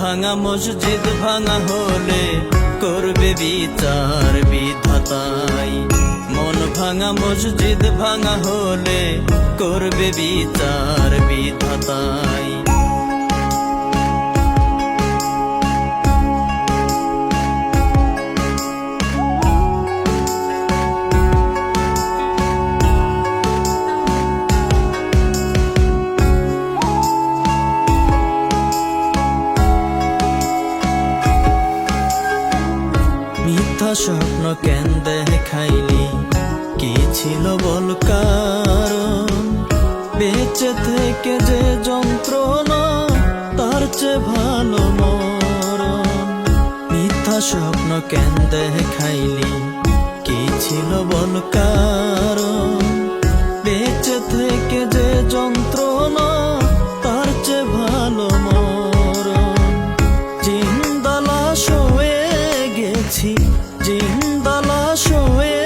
ভাঙা মসজিদ ভাঙা হলে করবে বিচার বিধাতাই। মন ভাঙা মসজিদ ভাঙা হলে করবে বিচার বিধাতাই। মিথ্যা স্বপ্ন কেন দেখাইলি, কি ছিল বল কারণ? বেঁচে থেকে যে যন্ত্রণা, তার চেয়ে ভালো মরণ। মিথ্যা স্বপ্ন কেন দেখাইলি, কি ছিল বল কারণ? বেঁচে থেকে যে যন্ত্রণা, তার চেয়ে ভালো মরণ। জিন্দা লাশ হয়ে গেছি, জিন্দা লাশ হয়ে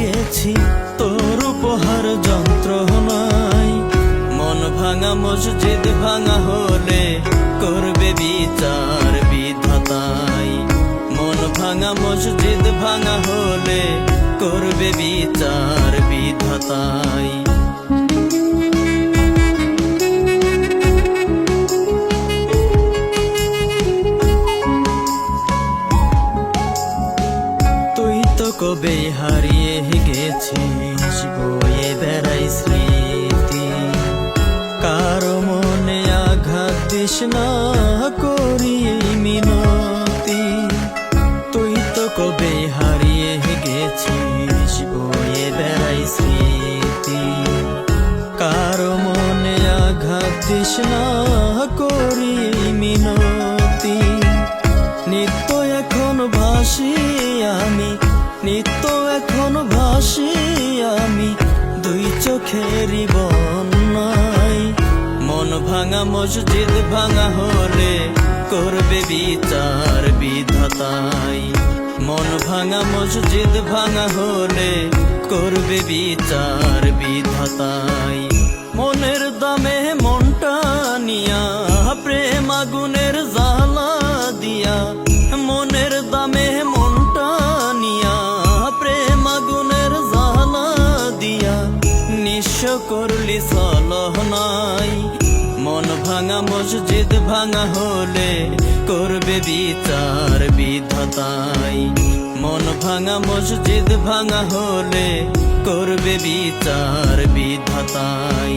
গেছি তোর উপহার যন্ত্রণায়। মন ভাঙা মসজিদ ভাঙা হলে করবে বিচার বিধাতাই। মন ভাঙা মসজিদ ভাঙা হলে করবে বিচার বিধাতাই। কবে হারিয়ে গেছিস বয়ে বেড়াই স্মৃতি, কারো মনে আঘাত দিস না করি মিনতি। তুই তো কবে হারিয়ে গেছিস বয়ে বেড়াই স্মৃতি, কারো মনে আঘাত দিস না করি মিনতি। নিত্য এখন ভাসি আমি, নিত্য এখন ভাসি আমি দুই চোখেরই বন্যায়। মন ভাঙা মসজিদ ভাঙা হলে করবে বিচার বিধাতাই। মন ভাঙা মসজিদ ভাঙা হলে করবে বিচার বিধাতাই। মনের দামে মনটা নিয়া প্রেম আগুনের জ্বালা দিয়া, মনের দামে মনটা নিয়া প্রেম আগুনের জ্বালা দিয়া নিঃস্ব করলি ছলনাই। মন ভাঙা মসজিদ ভাঙা হলে করবে বিচার বিধাতাই। মন ভাঙা মসজিদ ভাঙা হলে করবে বিচার বিধাতাই।